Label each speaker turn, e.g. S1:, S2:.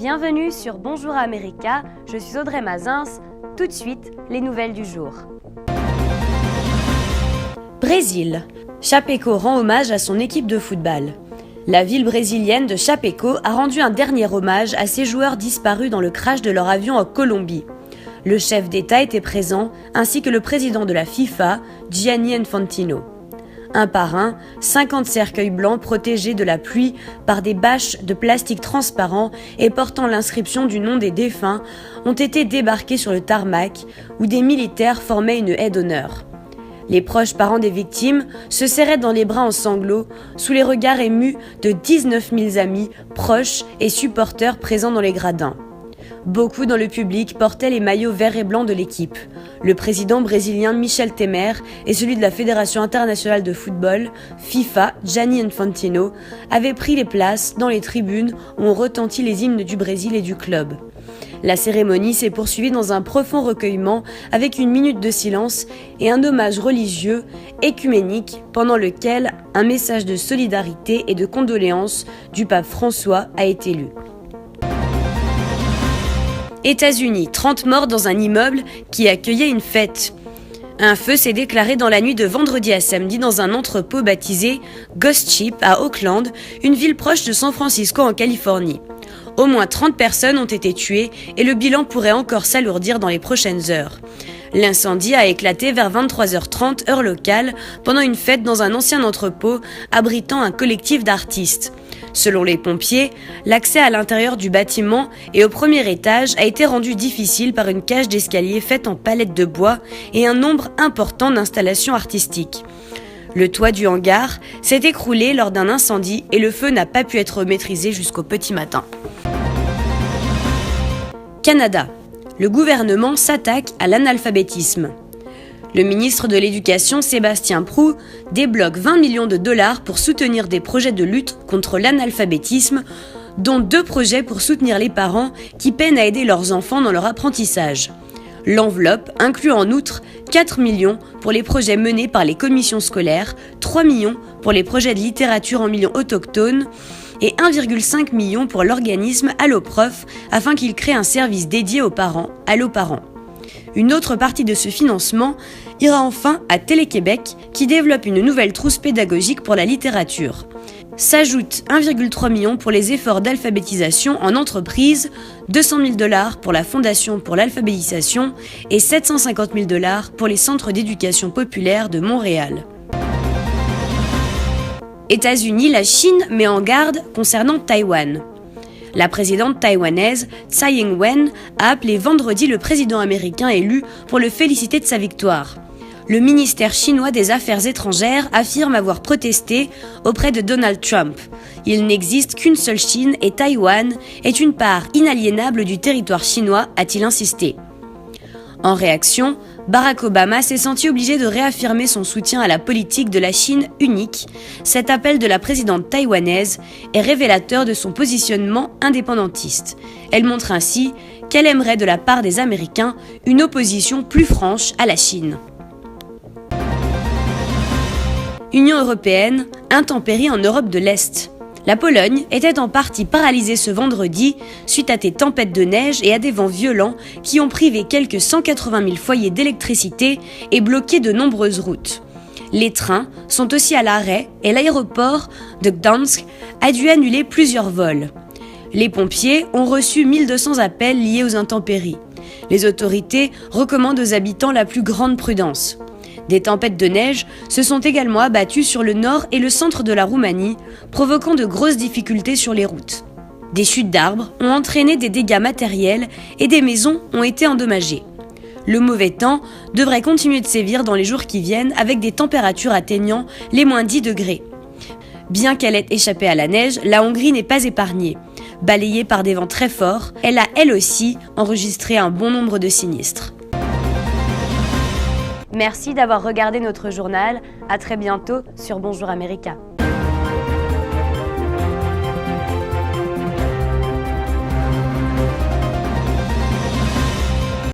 S1: Bienvenue sur Bonjour America, je suis Audrey Mazins. Tout de suite, les nouvelles du jour. Brésil. Chapecó rend hommage à son équipe de football. La ville brésilienne de Chapecó a rendu un dernier hommage à ses joueurs disparus dans le crash de leur avion en Colombie. Le chef d'État était présent, ainsi que le président de la FIFA, Gianni Infantino. Un par un, 50 cercueils blancs protégés de la pluie par des bâches de plastique transparent et portant l'inscription du nom des défunts ont été débarqués sur le tarmac où des militaires formaient une haie d'honneur. Les proches parents des victimes se serraient dans les bras en sanglots sous les regards émus de 19 000 amis, proches et supporters présents dans les gradins. Beaucoup dans le public portaient les maillots verts et blancs de l'équipe. Le président brésilien Michel Temer et celui de la Fédération internationale de football, FIFA, Gianni Infantino, avaient pris les places dans les tribunes où ont retenti les hymnes du Brésil et du club. La cérémonie s'est poursuivie dans un profond recueillement avec une minute de silence et un hommage religieux, œcuménique, pendant lequel un message de solidarité et de condoléances du pape François a été lu. États-Unis, 30 morts dans un immeuble qui accueillait une fête. Un feu s'est déclaré dans la nuit de vendredi à samedi dans un entrepôt baptisé Ghost Ship à Oakland, une ville proche de San Francisco en Californie. Au moins 30 personnes ont été tuées et le bilan pourrait encore s'alourdir dans les prochaines heures. L'incendie a éclaté vers 23h30 heure locale pendant une fête dans un ancien entrepôt abritant un collectif d'artistes. Selon les pompiers, l'accès à l'intérieur du bâtiment et au premier étage a été rendu difficile par une cage d'escalier faite en palettes de bois et un nombre important d'installations artistiques. Le toit du hangar s'est écroulé lors d'un incendie et le feu n'a pas pu être maîtrisé jusqu'au petit matin. Canada. Le gouvernement s'attaque à l'analphabétisme. Le ministre de l'Éducation, Sébastien Prou, débloque 20 millions de dollars pour soutenir des projets de lutte contre l'analphabétisme, dont 2 projets pour soutenir les parents qui peinent à aider leurs enfants dans leur apprentissage. L'enveloppe inclut en outre 4 millions pour les projets menés par les commissions scolaires, 3 millions pour les projets de littérature en milieu autochtone et 1,5 million pour l'organisme Alloprof afin qu'il crée un service dédié aux parents, Alloparents. Une autre partie de ce financement ira enfin à Télé-Québec qui développe une nouvelle trousse pédagogique pour la littérature. S'ajoute 1,3 million pour les efforts d'alphabétisation en entreprise, 200 000 $ pour la Fondation pour l'alphabétisation et 750 000 $ pour les centres d'éducation populaire de Montréal. États-Unis, la Chine met en garde concernant Taïwan. La présidente taïwanaise Tsai Ing-wen a appelé vendredi le président américain élu pour le féliciter de sa victoire. Le ministère chinois des Affaires étrangères affirme avoir protesté auprès de Donald Trump. Il n'existe qu'une seule Chine et Taïwan est une part inaliénable du territoire chinois, a-t-il insisté. En réaction, Barack Obama s'est senti obligé de réaffirmer son soutien à la politique de la Chine unique. Cet appel de la présidente taïwanaise est révélateur de son positionnement indépendantiste. Elle montre ainsi qu'elle aimerait de la part des Américains une opposition plus franche à la Chine. Union européenne, intempéries en Europe de l'Est. La Pologne était en partie paralysée ce vendredi suite à des tempêtes de neige et à des vents violents qui ont privé quelques 180 000 foyers d'électricité et bloqué de nombreuses routes. Les trains sont aussi à l'arrêt et l'aéroport de Gdansk a dû annuler plusieurs vols. Les pompiers ont reçu 1200 appels liés aux intempéries. Les autorités recommandent aux habitants la plus grande prudence. Des tempêtes de neige se sont également abattues sur le nord et le centre de la Roumanie, provoquant de grosses difficultés sur les routes. Des chutes d'arbres ont entraîné des dégâts matériels et des maisons ont été endommagées. Le mauvais temps devrait continuer de sévir dans les jours qui viennent avec des températures atteignant les moins 10 degrés. Bien qu'elle ait échappé à la neige, la Hongrie n'est pas épargnée. Balayée par des vents très forts, elle a elle aussi enregistré un bon nombre de sinistres. Merci d'avoir regardé notre journal. À très bientôt sur Bonjour America.